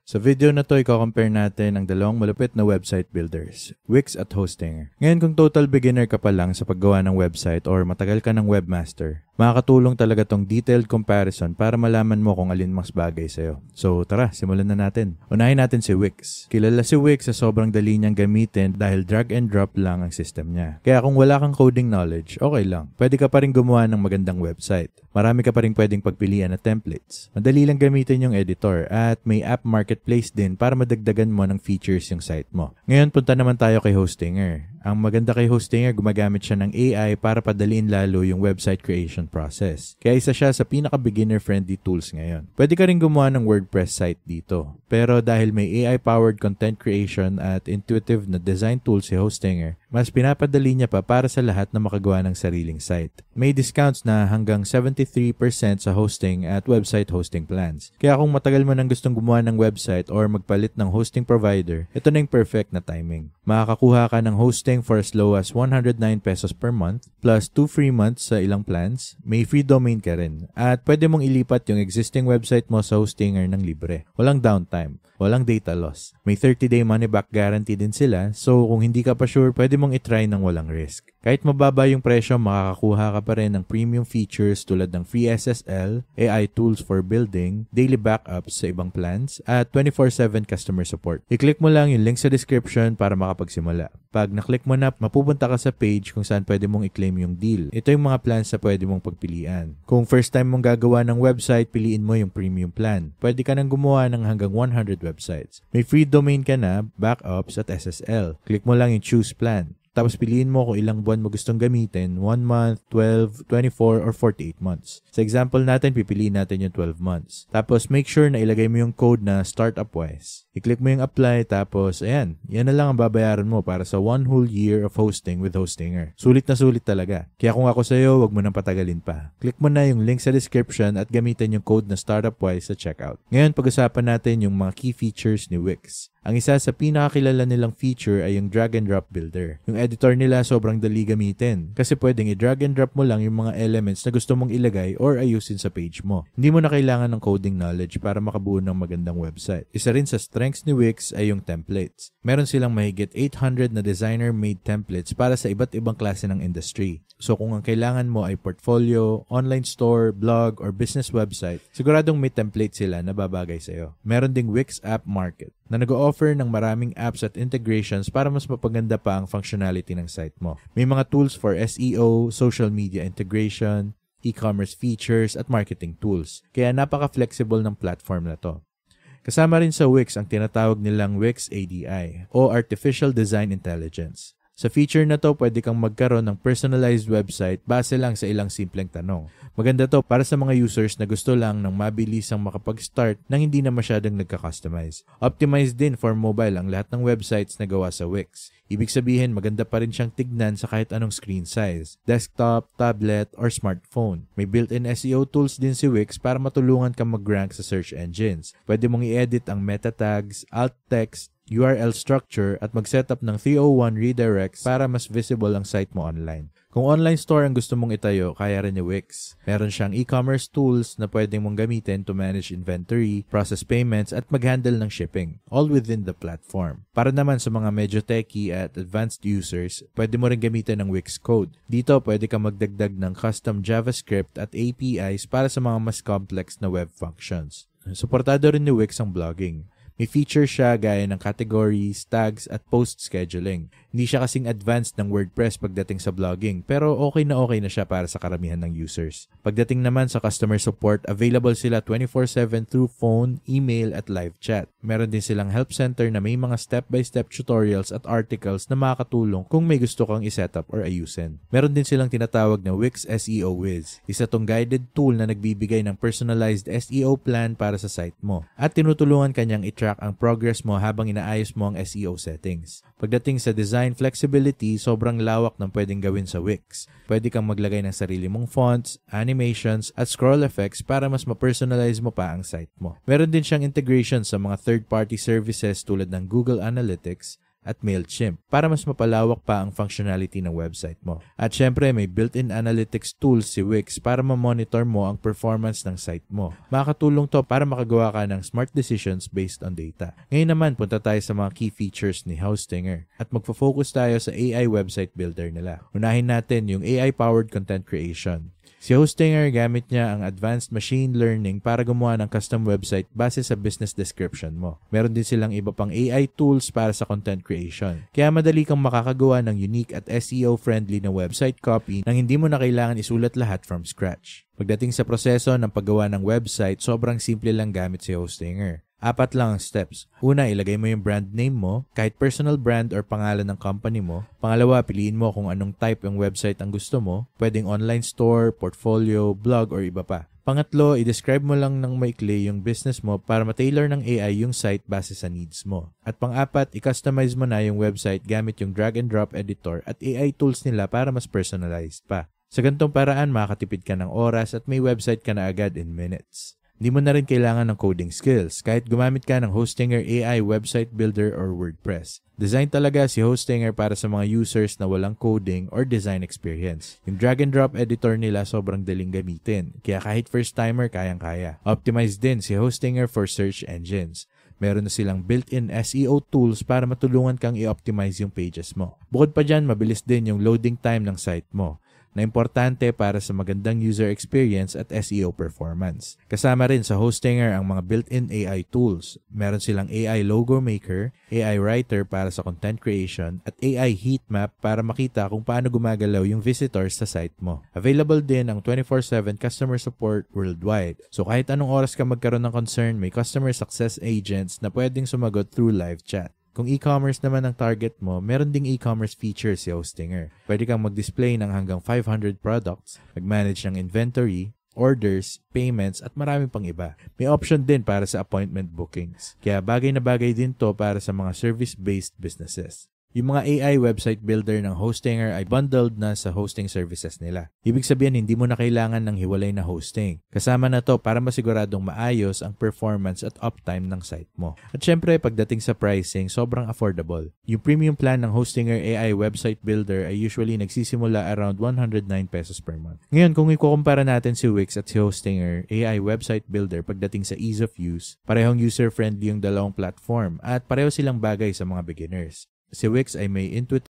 Sa video na to, i-compare natin ang dalawang malupit na website builders, Wix at Hostinger. Ngayon kung total beginner ka pa lang sa paggawa ng website or matagal ka ng webmaster, makakatulong talaga tong detailed comparison para malaman mo kung alin mas bagay sa'yo. So tara, simulan na natin. Unahin natin si Wix. Kilala si Wix sa sobrang dali niyang gamitin dahil drag and drop lang ang system niya. Kaya kung wala kang coding knowledge, okay lang. Pwede ka pa rin gumawa ng magandang website. Marami ka pa rin pwedeng pagpilian na templates. Madali lang gamitin yung editor at may app marketplace din para madagdagan mo ng features yung site mo. Ngayon, punta naman tayo kay Hostinger. Ang maganda kay Hostinger, gumagamit siya ng AI para padaliin lalo yung website creation process. Kaya isa siya sa pinaka-beginner-friendly tools ngayon. Pwede ka rin gumawa ng WordPress site dito. Pero dahil may AI-powered content creation at intuitive na design tools si Hostinger, mas pinapadali niya pa para sa lahat na makagawa ng sariling site. May discounts na hanggang 73% sa hosting at website hosting plans. Kaya kung matagal mo nang gustong gumawa ng website or magpalit ng hosting provider, ito na yung perfect na timing. Makakakuha ka ng hosting for as low as 109 pesos per month, plus 2 free months sa ilang plans, may free domain ka rin, at pwede mong ilipat yung existing website mo sa Hostinger ng libre. Walang downtime, walang data loss. May 30-day money-back guarantee din sila, so kung hindi ka pa sure, pwede mong itry ng walang risk. Kahit mababa yung presyo, makakakuha ka pa rin ng premium features tulad ng free SSL, AI tools for building, daily backups sa ibang plans, at 24/7 customer support. I-click mo lang yung link sa description para makapagsimula. Pag na-click mo na, mapupunta ka sa page kung saan pwede mong i-claim yung deal. Ito yung mga plans na pwede mong pagpilian. Kung first time mong gagawa ng website, piliin mo yung premium plan. Pwede ka nang gumawa ng hanggang 100 websites. May free domain ka na, backups at SSL. Click mo lang yung choose plan. Tapos piliin mo kung ilang buwan mo gustong gamitin, 1 month, 12, 24, or 48 months. Sa example natin, pipiliin natin yung 12 months. Tapos make sure na ilagay mo yung code na startup-wise. I-click mo yung apply, tapos ayan, yan na lang ang babayaran mo para sa 1 whole year of hosting with Hostinger. Sulit na sulit talaga. Kaya kung ako sa'yo, wag mo nang patagalin pa. Click mo na yung link sa description at gamitin yung code na startup-wise sa checkout. Ngayon, pag-usapan natin yung mga key features ni Wix. Ang isa sa pinakakilala nilang feature ay yung drag and drop builder. Yung editor nila sobrang dali gamitin kasi pwedeng i-drag and drop mo lang yung mga elements na gusto mong ilagay or ayusin sa page mo. Hindi mo na kailangan ng coding knowledge para makabuo ng magandang website. Isa rin sa strengths ni Wix ay yung templates. Meron silang mahigit 800 na designer-made templates para sa iba't ibang klase ng industry. So kung ang kailangan mo ay portfolio, online store, blog, or business website, siguradong may template sila na babagay sa'yo. Meron ding Wix App Market na nag-o-offer ng maraming apps at integrations para mas mapaganda pa ang functionality ng site mo. May mga tools for SEO, social media integration, e-commerce features, at marketing tools. Kaya napaka-flexible ng platform na to. Kasama rin sa Wix ang tinatawag nilang Wix ADI o Artificial Design Intelligence. Sa feature na to, pwede kang magkaroon ng personalized website base lang sa ilang simpleng tanong. Maganda to para sa mga users na gusto lang ng mabilisang makapag-start nang hindi na masyadong nagka-customize. Optimized din for mobile ang lahat ng websites na gawa sa Wix. Ibig sabihin, maganda pa rin siyang tignan sa kahit anong screen size, desktop, tablet, or smartphone. May built-in SEO tools din si Wix para matulungan kang mag-rank sa search engines. Pwede mong i-edit ang meta tags, alt text, URL structure at mag-setup ng 301 redirects para mas visible ang site mo online. Kung online store ang gusto mong itayo, kaya rin ni Wix. Meron siyang e-commerce tools na pwedeng mong gamitin to manage inventory, process payments at mag-handle ng shipping, all within the platform. Para naman sa mga medyo techy at advanced users, pwede mo rin gamitin ng Wix Code. Dito, pwede kang magdagdag ng custom JavaScript at APIs para sa mga mas complex na web functions. Suportado rin ni Wix ang blogging. May feature siya gaya ng categories, tags, at post scheduling. Hindi siya kasing advanced ng WordPress pagdating sa blogging, pero okay na siya para sa karamihan ng users. Pagdating naman sa customer support, available sila 24/7 through phone, email, at live chat. Meron din silang help center na may mga step-by-step tutorials at articles na makakatulong kung may gusto kang isetup or ayusin. Meron din silang tinatawag na Wix SEO Wiz. Isa tong guided tool na nagbibigay ng personalized SEO plan para sa site mo at tinutulungan kanyang i-track ang progress mo habang inaayos mo ang SEO settings. Pagdating sa design flexibility, sobrang lawak ng pwedeng gawin sa Wix. Pwede kang maglagay ng sarili mong fonts, animations, at scroll effects para mas ma-personalize mo pa ang site mo. Meron din siyang integration sa mga third-party services tulad ng Google Analytics, at MailChimp para mas mapalawak pa ang functionality ng website mo. At syempre, may built-in analytics tools si Wix para ma-monitor mo ang performance ng site mo. Makakatulong to para makagawa ka ng smart decisions based on data. Ngayon naman, punta tayo sa mga key features ni Hostinger at magfo-focus tayo sa AI website builder nila. Unahin natin yung AI-powered content creation. Si Hostinger, gamit niya ang advanced machine learning para gumawa ng custom website base sa business description mo. Meron din silang iba pang AI tools para sa content creation. Kaya madali kang makakagawa ng unique at SEO-friendly na website copy nang hindi mo na kailangan isulat lahat from scratch. Pagdating sa proseso ng paggawa ng website, sobrang simple lang gamit si Hostinger. 4 lang ang steps. Una, ilagay mo yung brand name mo, kahit personal brand or pangalan ng company mo. Pangalawa, piliin mo kung anong type ng website ang gusto mo. Pwedeng online store, portfolio, blog, or iba pa. Pangatlo, i-describe mo lang ng maikli yung business mo para ma-tailor ng AI yung site base sa needs mo. At pang-apat, i-customize mo na yung website gamit yung drag and drop editor at AI tools nila para mas personalized pa. Sa ganitong paraan, makakatipid ka ng oras at may website ka na agad in minutes. Hindi mo na rin kailangan ng coding skills kahit gumamit ka ng Hostinger AI website builder or WordPress. Design talaga si Hostinger para sa mga users na walang coding or design experience. Yung drag and drop editor nila sobrang daling gamitin, kaya kahit first timer kayang-kaya. Optimized din si Hostinger for search engines. Meron na silang built-in SEO tools para matulungan kang i-optimize yung pages mo. Bukod pa dyan, mabilis din yung loading time ng site mo, na importante para sa magandang user experience at SEO performance. Kasama rin sa Hostinger ang mga built-in AI tools. Meron silang AI logo maker, AI writer para sa content creation, at AI heat map para makita kung paano gumagalaw yung visitors sa site mo. Available din ang 24/7 customer support worldwide. So kahit anong oras ka magkaroon ng concern, may customer success agents na pwedeng sumagot through live chat. Kung e-commerce naman ang target mo, meron ding e-commerce feature si Hostinger. Pwede kang mag-display ng hanggang 500 products, mag-manage ng inventory, orders, payments, at marami pang iba. May option din para sa appointment bookings. Kaya bagay na bagay din to para sa mga service-based businesses. Yung mga AI website builder ng Hostinger ay bundled na sa hosting services nila. Ibig sabihin, hindi mo na kailangan ng hiwalay na hosting. Kasama na to para masiguradong maayos ang performance at uptime ng site mo. At syempre, pagdating sa pricing, sobrang affordable. Yung premium plan ng Hostinger AI website builder ay usually nagsisimula around 109 pesos per month. Ngayon, kung ikukumpara natin si Wix at si Hostinger AI website builder pagdating sa ease of use, parehong user-friendly yung dalawang platform at pareho silang bagay sa mga beginners. Si Wix ay may intuitive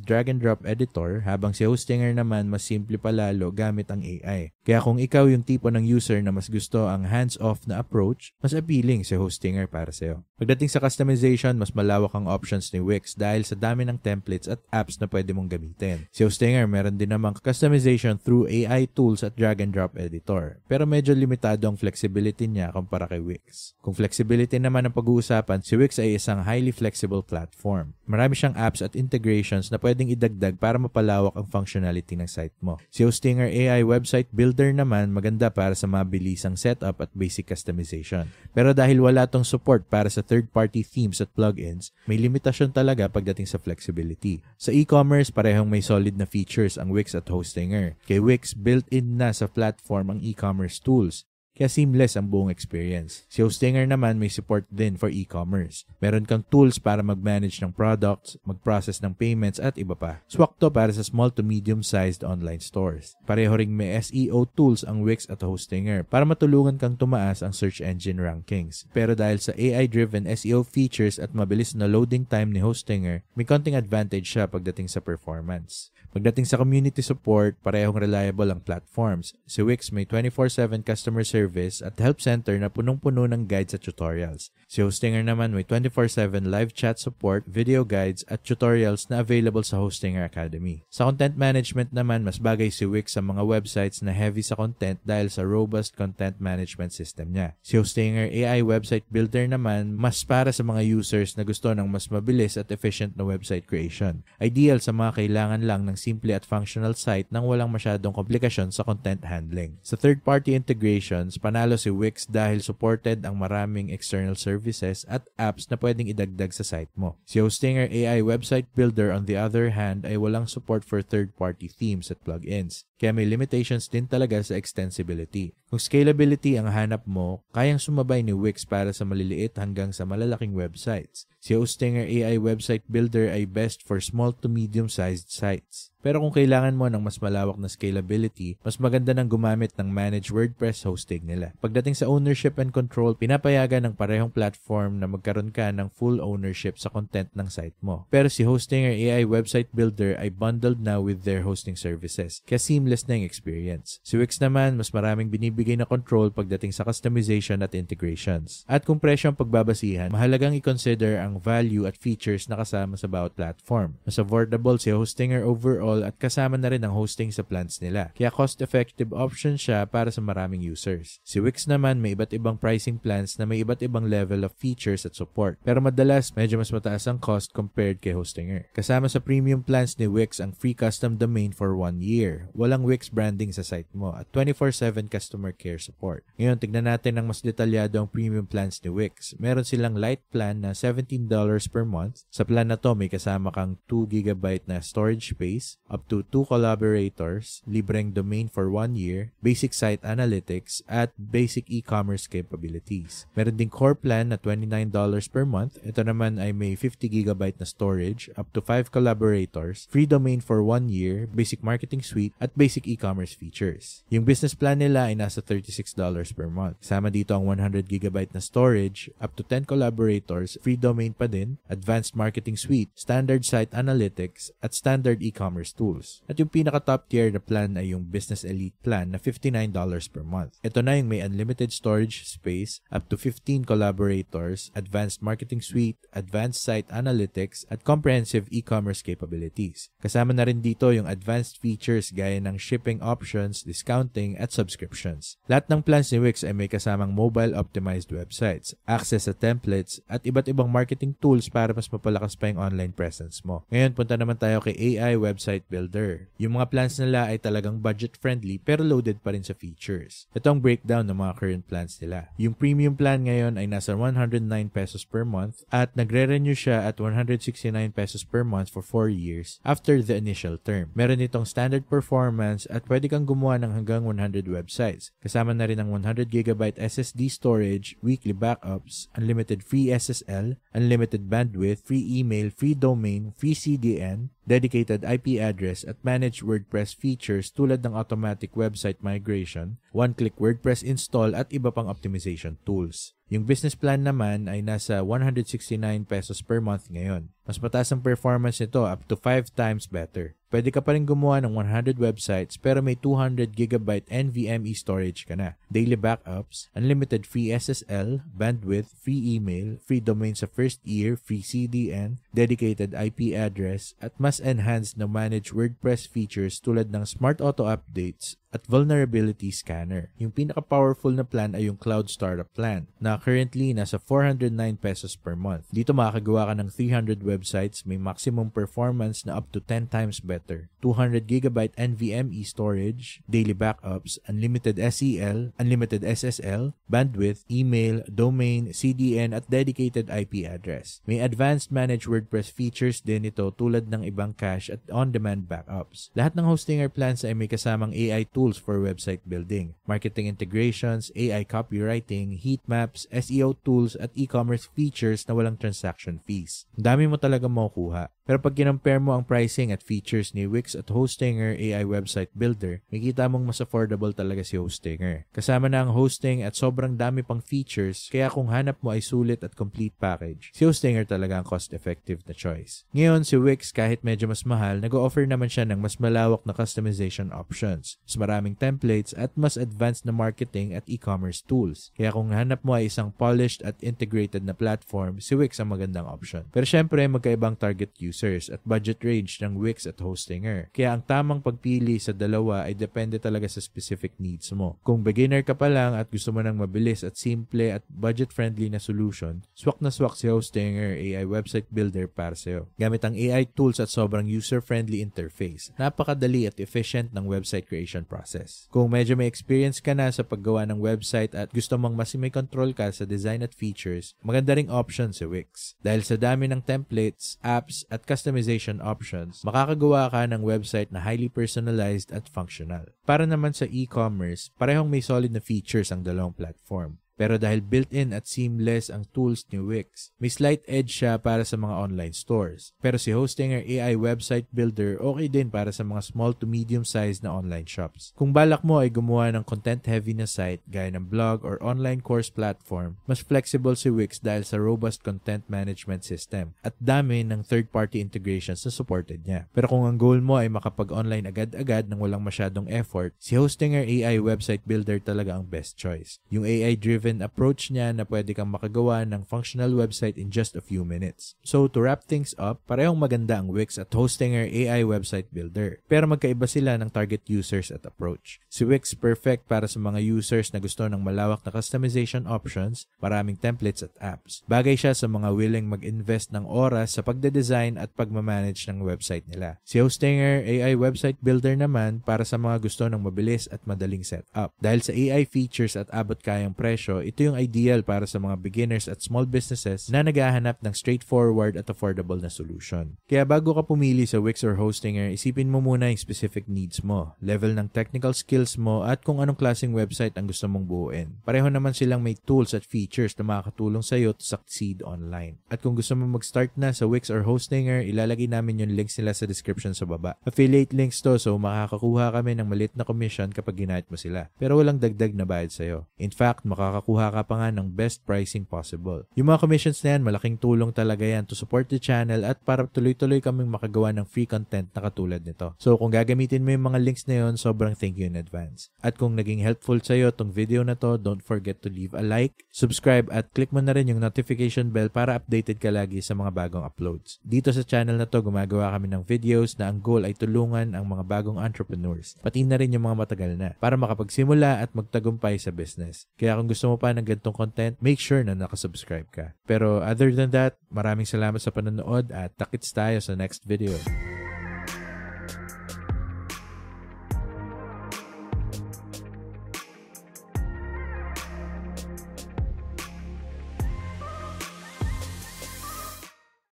drag and drop editor, habang si Hostinger naman mas simple pa lalo gamit ang AI. Kaya kung ikaw yung tipo ng user na mas gusto ang hands-off na approach, mas appealing si Hostinger para sa'yo. Pagdating sa customization, mas malawak ang options ni Wix dahil sa dami ng templates at apps na pwede mong gamitin. Si Hostinger meron din namang customization through AI tools at drag and drop editor, pero medyo limitado ang flexibility niya kumpara kay Wix. Kung flexibility naman ang pag-uusapan, si Wix ay isang highly flexible platform. Marami siyang apps at integrations na pwedeng idagdag para mapalawak ang functionality ng site mo. Si Hostinger AI website builder naman maganda para sa mabilisang setup at basic customization. Pero dahil wala tong support para sa third-party themes at plugins, may limitasyon talaga pagdating sa flexibility. Sa e-commerce, parehong may solid na features ang Wix at Hostinger. Kay Wix, built-in na sa platform ang e-commerce tools, kaya seamless ang buong experience. Si Hostinger naman may support din for e-commerce. Meron kang tools para mag-manage ng products, mag-process ng payments at iba pa. Swak to para sa small to medium-sized online stores. Pareho ring may SEO tools ang Wix at Hostinger para matulungan kang tumaas ang search engine rankings. Pero dahil sa AI-driven SEO features at mabilis na loading time ni Hostinger, may konting advantage siya pagdating sa performance. Pagdating sa community support, parehong reliable ang platforms. Si Wix may 24/7 customer service at help center na punong-puno ng guides at tutorials. Si Hostinger naman may 24/7 live chat support, video guides at tutorials na available sa Hostinger Academy. Sa content management naman, mas bagay si Wix sa mga websites na heavy sa content dahil sa robust content management system niya. Si Hostinger AI website builder naman, mas para sa mga users na gusto ng mas mabilis at efficient na website creation. Ideal sa mga kailangan lang ng simple at functional site nang walang masyadong komplikasyon sa content handling. Sa third-party integrations, panalo si Wix dahil supported ang maraming external services at apps na pwedeng idagdag sa site mo. Si Hostinger AI Website Builder on the other hand ay walang support for third-party themes at plugins. Kaya may limitations din talaga sa extensibility. Kung scalability ang hanap mo, kayang sumabay ni Wix para sa maliliit hanggang sa malalaking websites. Si Hostinger AI Website Builder ay best for small to medium-sized sites. Pero kung kailangan mo ng mas malawak na scalability, mas maganda nang gumamit ng managed WordPress hosting nila. Pagdating sa ownership and control, pinapayagan ng parehong platform na magkaroon ka ng full ownership sa content ng site mo. Pero si Hostinger AI Website Builder ay bundled na with their hosting services, kaya seamless na yung experience. Si Wix naman, mas maraming binibigay na control pagdating sa customization at integrations. At kung presyo ang pagbabasihan, mahalagang i-consider ang value at features na kasama sa bawat platform. Mas affordable si Hostinger overall at kasama na rin ang hosting sa plans nila. Kaya cost-effective option siya para sa maraming users. Si Wix naman may iba't ibang pricing plans na may iba't ibang level of features at support. Pero madalas, medyo mas mataas ang cost compared kay Hostinger. Kasama sa premium plans ni Wix ang free custom domain for 1 year. Walang Wix branding sa site mo at 24/7 customer care support. Ngayon, tignan natin ang mas detalyado ang premium plans ni Wix. Meron silang light plan na $17 per month. Sa plan na to, may kasama kang 2 GB na storage space, up to 2 collaborators, libreng domain for 1 year, basic site analytics, at basic e-commerce capabilities. Meron ding core plan na $29 per month. Ito naman ay may 50 GB na storage, up to 5 collaborators, free domain for 1 year, basic marketing suite, at basic e-commerce features. Yung business plan nila ay nasa $36 per month. Kasama dito ang 100 GB na storage, up to 10 collaborators, free domain pa din, advanced marketing suite, standard site analytics, at standard e-commerce tools. At yung pinaka-top tier na plan ay yung Business Elite plan na $59 per month. Ito na yung may unlimited storage space, up to 15 collaborators, advanced marketing suite, advanced site analytics, at comprehensive e-commerce capabilities. Kasama na rin dito yung advanced features gaya ng shipping options, discounting, at subscriptions. Lahat ng plans ni Wix ay may kasamang mobile-optimized websites, access sa templates, at iba't ibang marketing tools para mas mapalakas pa yung online presence mo. Ngayon, punta naman tayo kay AI Website Builder. Yung mga plans nila ay talagang budget-friendly pero loaded pa rin sa features. Ito ang breakdown ng mga current plans nila. Yung premium plan ngayon ay nasa 109 pesos per month at nagre-renew siya at 169 pesos per month for 4 years after the initial term. Meron itong standard performance at pwede kang gumawa ng hanggang 100 websites. Kasama na rin ang 100 GB SSD storage, weekly backups, unlimited free SSL, unlimited bandwidth, free email, free domain, free CDN, dedicated IP address at managed WordPress features tulad ng automatic website migration, one-click WordPress install at iba pang optimization tools. Yung business plan naman ay nasa 169 pesos per month ngayon. Mas mataas ang performance nito, up to 5 times better. Pwede ka pa rin gumawa ng 100 websites pero may 200 GB NVMe storage ka na. Daily backups, unlimited free SSL, bandwidth, free email, free domain sa first year, free CDN, dedicated IP address, at mas enhanced na managed WordPress features tulad ng smart auto updates at vulnerability scanner. Yung pinaka-powerful na plan ay yung Cloud Startup plan na currently nasa 409 pesos per month. Dito makakagawa ka ng 300 websites, may maximum performance na up to 10 times better. 200 GB NVMe storage, daily backups, unlimited SEL, unlimited SSL, bandwidth, email, domain, CDN at dedicated IP address. May advanced managed WordPress features din ito tulad ng ibang cache at on-demand backups. Lahat ng Hostinger plans ay may kasamang AI tools for website building, marketing integrations, AI copywriting, heat maps, SEO tools, at e-commerce features na walang transaction fees. Ang dami mo talaga makukuha. Pero pag kinompare mo ang pricing at features ni Wix at Hostinger AI Website Builder, makikita mong mas affordable talaga si Hostinger. Kasama na ang hosting at sobrang dami pang features, kaya kung hanap mo ay sulit at complete package, si Hostinger talaga ang cost-effective na choice. Ngayon, si Wix kahit medyo mas mahal, nag-o-offer naman siya ng mas malawak na customization options. Mas maraming templates at mas advanced na marketing at e-commerce tools. Kaya kung hanap mo ay isang polished at integrated na platform, si Wix ang magandang option. Pero syempre, magkaibang target users at budget range ng Wix at Hostinger. Kaya ang tamang pagpili sa dalawa ay depende talaga sa specific needs mo. Kung beginner ka pa lang at gusto mo ng mabilis at simple at budget-friendly na solution, swak na swak si Hostinger AI website builder para sa'yo. Gamit ang AI tools at sobrang user-friendly interface, napakadali at efficient ng website creation process. Kung medyo may experience ka na sa paggawa ng website at gusto mong mas may control ka sa design at features, maganda ring option si Wix. Dahil sa dami ng templates, apps, at customization options, makakagawa ka ng website na highly personalized at functional. Para naman sa e-commerce, parehong may solid na features ang dalawang platform. Pero dahil built-in at seamless ang tools ni Wix, may slight edge siya para sa mga online stores. Pero si Hostinger AI Website Builder okay din para sa mga small to medium-sized na online shops. Kung balak mo ay gumawa ng content-heavy na site gaya ng blog or online course platform, mas flexible si Wix dahil sa robust content management system at dami ng third-party integrations na supported niya. Pero kung ang goal mo ay makapag-online agad-agad nang walang masyadong effort, si Hostinger AI Website Builder talaga ang best choice. Yung AI-driven approach niya na pwede kang makagawa ng functional website in just a few minutes. So to wrap things up, parehong maganda ang Wix at Hostinger AI Website Builder. Pero magkaiba sila ng target users at approach. Si Wix perfect para sa mga users na gusto ng malawak na customization options, maraming templates at apps. Bagay siya sa mga willing mag-invest ng oras sa pagde-design at pagmamanage ng website nila. Si Hostinger AI Website Builder naman para sa mga gusto ng mabilis at madaling setup. Dahil sa AI features at abot kayang presyo, ito yung ideal para sa mga beginners at small businesses na naghahanap ng straightforward at affordable na solution. Kaya bago ka pumili sa Wix or Hostinger, isipin mo muna yung specific needs mo, level ng technical skills mo at kung anong klaseng website ang gusto mong buuin. Pareho naman silang may tools at features na makakatulong sa iyo to succeed online. At kung gusto mo mag-start na sa Wix or Hostinger, ilalagay namin yung links nila sa description sa baba. Affiliate links to, so makakakuha kami ng maliit na commission kapag ginahit mo sila. Pero walang dagdag na bayad sa'yo. In fact, makakakuha ka pa nga ng best pricing possible. Yung mga commissions na yan, malaking tulong talaga yan to support the channel at para tuloy-tuloy kaming makagawa ng free content na katulad nito. So kung gagamitin mo yung mga links na yun, sobrang thank you in advance. At kung naging helpful sa'yo tong video na to, don't forget to leave a like, subscribe at click mo na rin yung notification bell para updated ka lagi sa mga bagong uploads. Dito sa channel na to, gumagawa kami ng videos na ang goal ay tulungan ang mga bagong entrepreneurs, pati na rin yung mga matagal na, para makapagsimula at magtagumpay sa business. Kaya kung gusto mo pa ng ganitong content, make sure na nakasubscribe ka. Pero other than that, maraming salamat sa panonood at takits tayo sa next video.